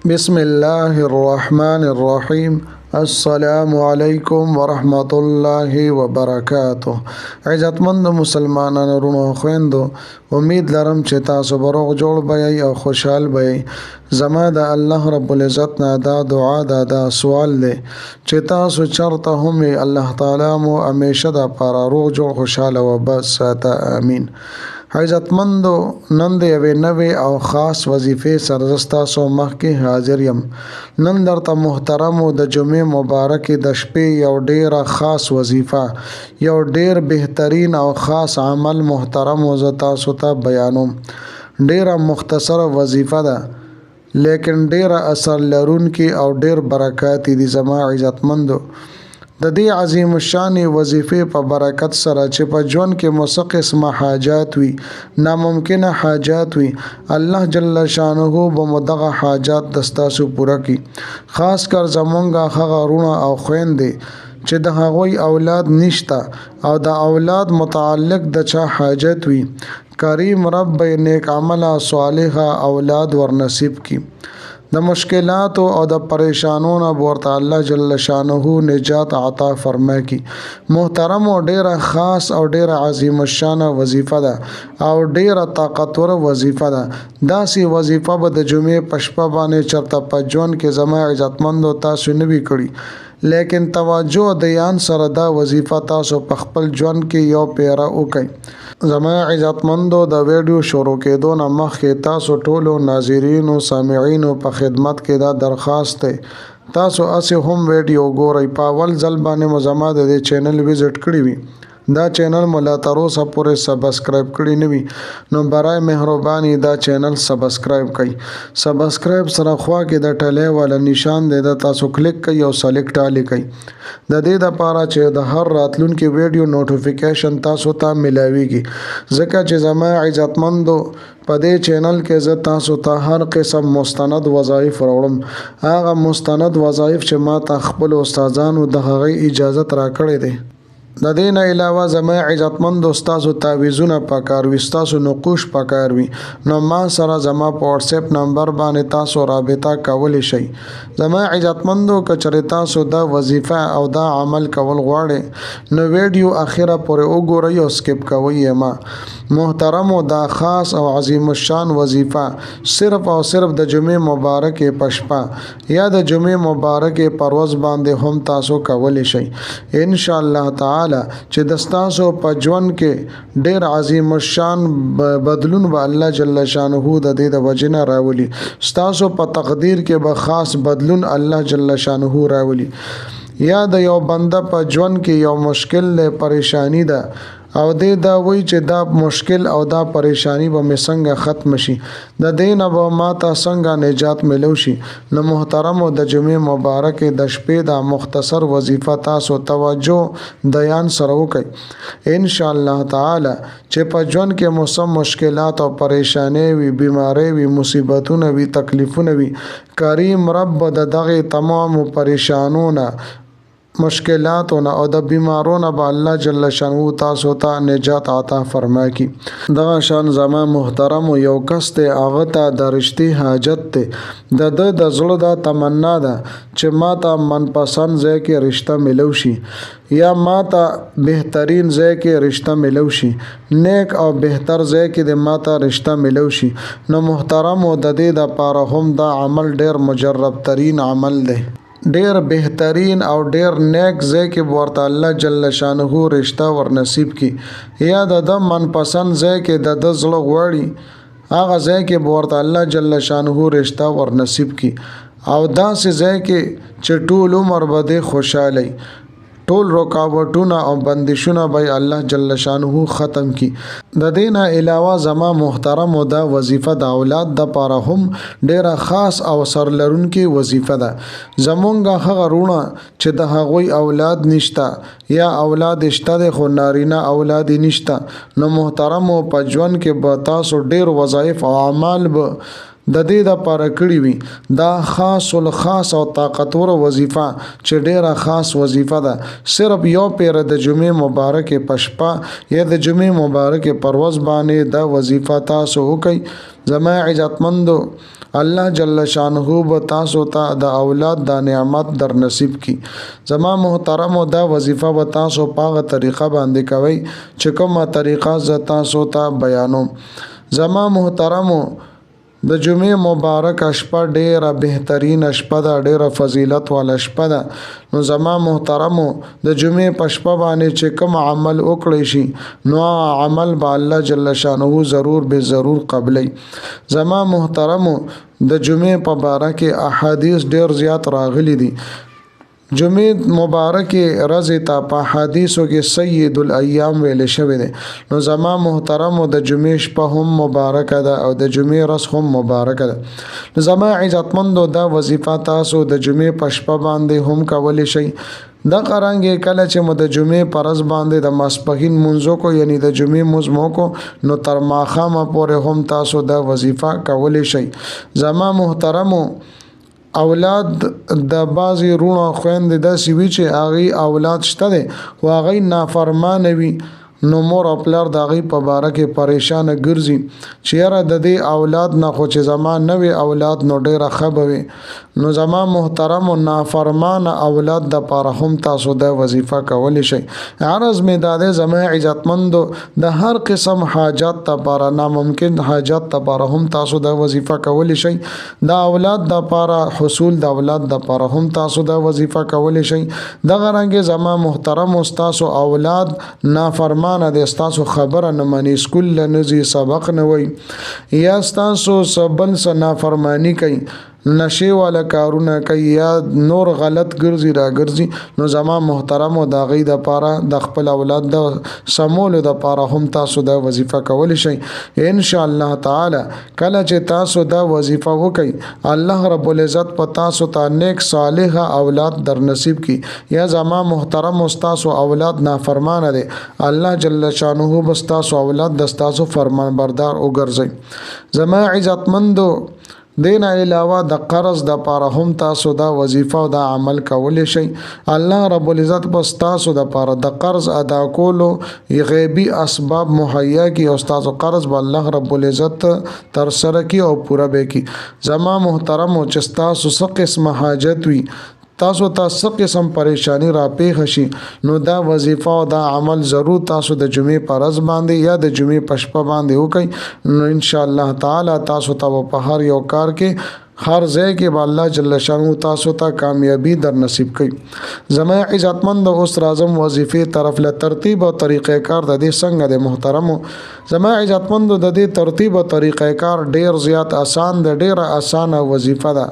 بسم الله الرحمن الرحیم. السلام علیکم ورحمۃ الله وبرکاتہ. عزتمند مسلمانانو ورونو خويندو، امید لرم چې تاسو به روغ جوړ بئ او خوشحال بئ. زما د الله رب العزت نه دا دعا دا سوال دی چې تاسو چرته هم الله تعالی مو همیشه د پاره روغ جوړ خوشاله و بس ساته. امین. عزتمندو، نن د یوې نوې او خاص وظیفې سره تاسو مخکې حاضر یم. نن درته محترمو د جمعې مبارکې د شپې یو ډیره خاص وظیفه، یو ډیر بهترین او خاص عمل محترمو زه تاسو ته بیانوم. ډیره مختصره وظیفه ده لیکن ډیره اثر لرونکې او ډیر برکات دي. زما عزتمندو، د دې عظیم الشان وظیفې په برکت سره چې په ژوند کې مو څه قسمه حاجات وي، ناممکنه حاجات وي، الله جل شانه به مو دغه حاجات د ستاسو پوره کړي. خاص کر زمونږ هغه وروڼه او خویندې چې د هغوی اولاد نشته او د اولاد متعلق د چا حاجت وي، کریم رب به نیک عمله صالحه اولاد ورنصیب کړي. د مشکلاتو او د پریشانونو ورته الله جل شانه نجات عطا فرمایي کی. محترم او ډیره خاص او ډیره عظیم الشان وظیفه ده او ډیره طاقتور وظیفه ده. داسې وظیفه به د جمعې په شپه باندې چرته په ژوند کې زما عزتمندو تاسو نه وی کړی، لیکن توجه د یان سره دا وظیفه تاسو په خپل ژوند کې یو پیرا وکړئ. زما عزتمندو، د ویډیو شروع کېدو نه مخکې تاسو ټولو ناظرینو سامعینو په خدمت کې دا درخواست دی، تاسو اسې هم ویډیو ګورئ. په اول ځل باندې مو زما د دې چینل وزټ کړی وي، دا چینل مو لا تر اوسه پورې سبسکرایب کړی نه وي، نو برای مهرباني دا چینل سبسکرایب کړئ. سبسکرایب سره خوا کې د ټلې والا نشان دی، دا تاسو کلیک کړئ او سلیکټ آل کړئ. د دې لپاره چې د هر راتلونکي ویډیو نوټیفیکیشن تاسو ته ملاويږي، ځکه چې زما عزتمندو په دې چینل کې زه تاسو ته هر قسم مستند وظایف راوړم. هغه مستند وظایف چې ما ته خپل استادانو د هغې اجازت راکړې ده. د دې نه علاوه زما عزتمندو ستاسو تعویضونه پکار وي، ستاسو نقوش پکار وي، نو ما سره زما په واتس اپ نمبر باندې تاسو رابطه کولی شئ. زما عزتمندو، که چېرې تاسو دا وظیفه او دا عمل کول غواړئ نو ویډیو اخره پورې وګورئ او سکپ کوئ یې مه. محترمو، دا خاص او عظیم الشان وظیفه صرف او صرف د جمعې مبارکې په شپه یا د جمعې مبارکې په ورځ باندې هم تاسو کولی شئ. ان شاء الله تعالی چې د ستاسو په ژوند کې ډیر عظیم الشان بدلون به الله جل شانه د دې د وجنه راولي. ستاسو په تقدیر کې به خاص بدلون الله جل شانه راولي. یا د یو بنده په ژوند کې یو مشکل له پریشانی ده او دې دا وی چې دا مشکل او دا پریشانی به مې څنګه ختم شي، د دې نه به ماته څنګه نجات ملو شي. نو محترمو، د جمعې مبارکې د شپې دا مختصر وظیفه تاسو توجه دیان سره وکړئ. ان شاء الله تعالی چې په ژوند کې موسم مشکلات او پریشانی وي، بیماری وي، مصیبتونه وي، تکلیفونه وي، کریم رب د دغه تمام پریشانونه، مشکلاتونه او د بیمارونو به الله جل شانه تاسو ته نجات عطا فرمایي کی. دغه شان زما محترم یو کس ته هغه ته د رښتې حاجت ته د زړه د تمنا ده چې ماته منپسند ځای کې رشتہ ملو شي یا ماته بهترین ځای کې رشتہ ملو شي، نیک او بهتر ځای کې د ماته رشتہ ملو شي. نو محترم، د دې لپاره هم دا عمل ډیر مجرب ترین عمل دی، ډیر بهترین او ډیر نیک ځای کې ورته الله جل شانه رشتہ ورنصیب کی. یا د منپسند ځای کې د زړه غواړي هغه ځای کې ورته الله جل شانه رشتہ ورنصیب کی، او داسې ځای کې چې ټول عمر به خوشاله، ټول رکاوټونه او بندشونه به الله جل شانه ختم کی. د دې نه علاوه زما محترم دا وظیفه د اولاد د لپاره هم ډیره خاص او سر لرونکې وظیفه ده. زمونږ هغه وروڼه چې د هغوی اولاد نشته یا اولاد شته خو نارینه اولاد نشته، نو محترم په ژوند کې به تاسو ډیر وظایف او اعمال به د دې لپاره کړی وي. دا خاص او طاقتور وظیفه چې ډیره خاص وظیفه ده، صرف یو پیر د جمعې مبارکې په شپه یا د جمعې مبارکې په ورځ باندې دا وظیفه تاسو وکړئ. زما عزتمندو، الله جل شانه به تاسو ته د اولاد د نعمت در نصیب کی زما محترم او دا وظیفه به تاسو په طریقه باندې کوي چې کومه طریقه ز تاسو ته بیانوم زما محترم د جمعې مبارک شپه ډیره بهترین شپه ده ډیره فضیلت والا شپه ده نو زما محترمو د جمعې په شپه باندې چې کوم عمل وکړي شي نو عمل به الله جل شانه ضرور به ضرور قبلي زما محترمو د جمعې په باره کې احادیث ډیر زیات راغلي دي جمعې مبارک رضی تا په حدیثو کې سید الایام ویل شوی دی نو زما محترم د جمعې شپه هم مبارک ده او د جمعې ورځ هم مبارک ده نو زما عزتمندو دا وظیفه تاسو د جمعې په شپه باندې هم کولی شئ دا قرانګه کله چې مو د جمعې پر ورځ باندې د ماسپښین منځو کو یعنی د جمعې مزمو کو نو تر ماخامه پورې هم تاسو دا وظیفه کولی شئ زما محترمو اولاد د بازي رونو خويند د سوي چې اغي اولاد شته دي واغي نافرمان وي نو مور خپل د اغي په باره کې پریشان ګرځي چیرې د دې اولاد نه خو چې زمان نه وي اولاد نو ډیره خبوي نو زما محترم او نافرمان اولاد د پاره هم تاسو د وظیفه کولی شئ عرض می داده زما عزتمندو د هر قسم حاجات ته پاره ناممکن حاجات ته پاره هم تاسو د وظیفه کولی شئ د اولاد د پاره حصول د اولاد د پاره هم تاسو د وظیفه کولی شئ د غرانګه زما محترم استاد او اولاد نافرمان د استاسو خبره نه مانی سکول لنزي سبق نه وي یا استاسو سبل سنا فرمانی کوي نشي والا کارونه کوي یا نور غلط ګرځي را ګرځي نو زما محترم او د غي د پاره د خپل اولاد د سمول د پاره هم تاسو د وظیفه کولی شئ ان شاء الله تعالی کله چې تاسو د وظیفه وکي الله رب العزت په تاسو ته نیک صالح اولاد در نصیب کی یا زما محترم استاد او اولاد نافرمان دي الله جل شانه بس تاسو اولاد د تاسو فرمان بردار او ګرځي زما عزتمندو دین علاوه د قرض د پاره هم تاسو دا وظیفه او دا عمل کولی شئ الله رب العزت بس تاسو د پاره د قرض ادا کولو غیبی اسباب مهیا کی او تاسو قرض به الله رب العزت تر سره کی او پورا به کی زما محترم او چې تاسو څه قسم حاجت وي تاسو تاسو قسم پریشانی را پیښ شي نو دا وظیفه او دا عمل ضرور تاسو د جمعې پر ورځ باندې یا د جمعې په شپه باندې وکړئ نو ان شاء الله تعالی تاسو ته په هر یو کار کې هر ځای کې به الله جل شانو تاسو ته کامیابی در نصیب کړي زما عزتمند اوس راځم وظیفه طرف له ترتیب او طریقې کار د دې څنګه د محترمو زما عزتمند د دې ترتیب او طریقې کار ډیر زیات آسان ده ډیره اسانه وظیفه ده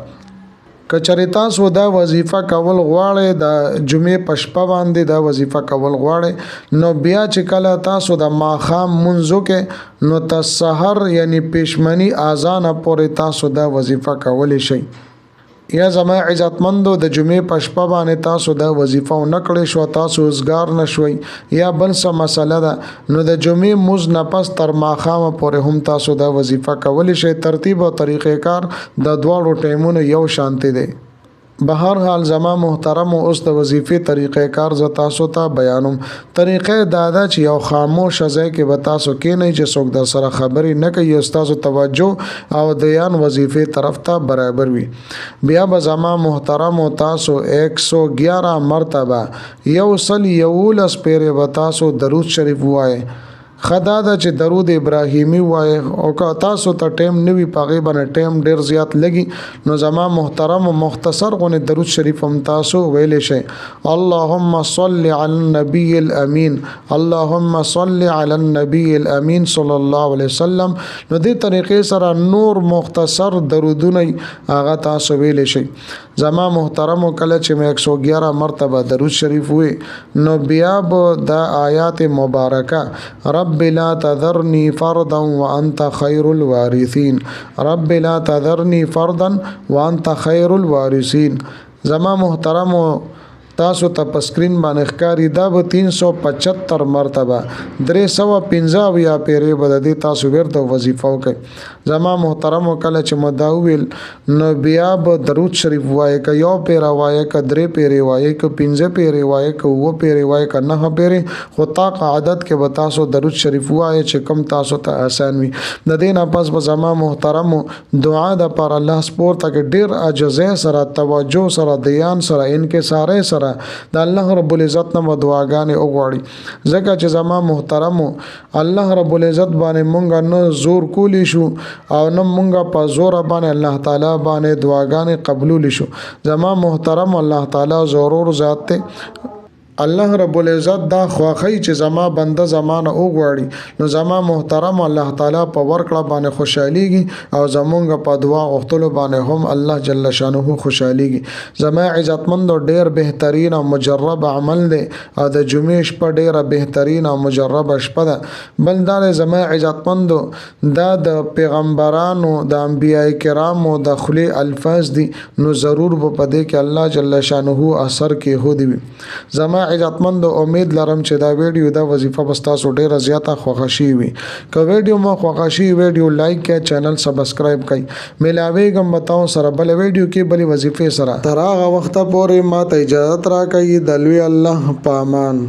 کچری تاسو دا وظیفه کول غواړئ د جمعې په شپه باندې دا وظیفه کول غواړئ نو بیا چې کله تاسو د ماخام منځو کې نو تر سحر یعنی پېشمنی اذان پورې تاسو دا وظیفه کولی شئ یا زما عزتمندو د جمعې په شپه باندې تاسو دا وظیفه نکړې شو تاسو وزګار نشوي یا بل څه مسله ده نو د جمعې مز نه پس تر ماخامه پورې هم تاسو دا وظیفه کولی شئ ترتیب او طریقې کار د دواړو ټیمونو یو شانتي دی بهر حال زما محترم اوس د وظیفې طریقې کار ز تاسو ته بیانوم طریقې دادا چې یو خاموش ځای کې به تاسو کې نه چې څوک در سره خبرې نه کوي تاسو توجه او دیان وظیفې طرف ته برابر وي بیا به زما محترم او تاسو 111 مرتبه یو سل یولس پیره به تاسو درود شریف وایي خدا دا چې درود ابراهیمی وای او که تاسو ته ټیم نوی پاغي باندې ټیم ډیر زیات لګي نو زما محترم او مختصر غو درود شریف هم تاسو ویل شي اللهم صل علی النبی الامین اللهم صل علی النبی الامین صلی الله علیه وسلم نو دې طریقې سره نور مختصر درودونه هغه تاسو ویل شي زما محترم کله چې مې 111 مرتبه درود شریف وي نو بیا به د آیات مبارکه رب لا تذرني فردا وانت خير الوارثين رب لا تذرني فردا وانت خير الوارثين زما محترم تاسو ته په سکرین باندې ښکاری دا به 375 مرتبه 315 یا پیری به د تاسو ورته وظیفه وکړي زما محترم کله چې مداویل نو بیا به درود شریف وایي ک یو پیرا وایي ک درې پیری وایي ک 15 پیری وایي ک و پیری وایي ک نه پیری خو تا عادت کې به تاسو درود شریف وایي چې کم تاسو ته آسان وي د دینه پس به زما محترم دعا د پر الله سپور ته ډیر عجزه سره توجه سره دیان سره انکساره سره د الله رب العزت نه دعاګانې وغواړي ځکه چې زما محترم الله رب العزت باندې مونږ نه زور کولی شو او نه مونږه په زور باندې الله تعالی باندې دعاګانې قبول شو زما محترم الله تعالی ضرور ذات ته الله رب العزت دا خواخی چې زما بنده زمانه وګواړي نو زما محترم الله تعالی په ورکړه باندې خوشحاليږي او زمونږ په دعا غوښتلو باندې هم الله جل شانه خوشحاليږي زما عزتمند ډیر بهترین او مجرب عمل دی او د جمعې شپه ډیره بهترین او مجرب شپه ده بل دا زما عزتمند دا د پیغمبرانو د انبیای کرامو د خلی الفاظ دي نو ضرور به پدې کې الله جل شانه اثر کې هو دی زما عزتمند امید لرم چې دا ویډیو دا وظیفه بس تاسو ډیره زیاته خوښ شي وي که ویډیو مو خوښ شي ویډیو لایک کړئ چینل سبسکرایب کړئ ملاویږم بتاو سره بل ویډیو کې بل وظیفه سره تر هغه وخت پورې ماته اجازه راکړئ د لوی الله په امان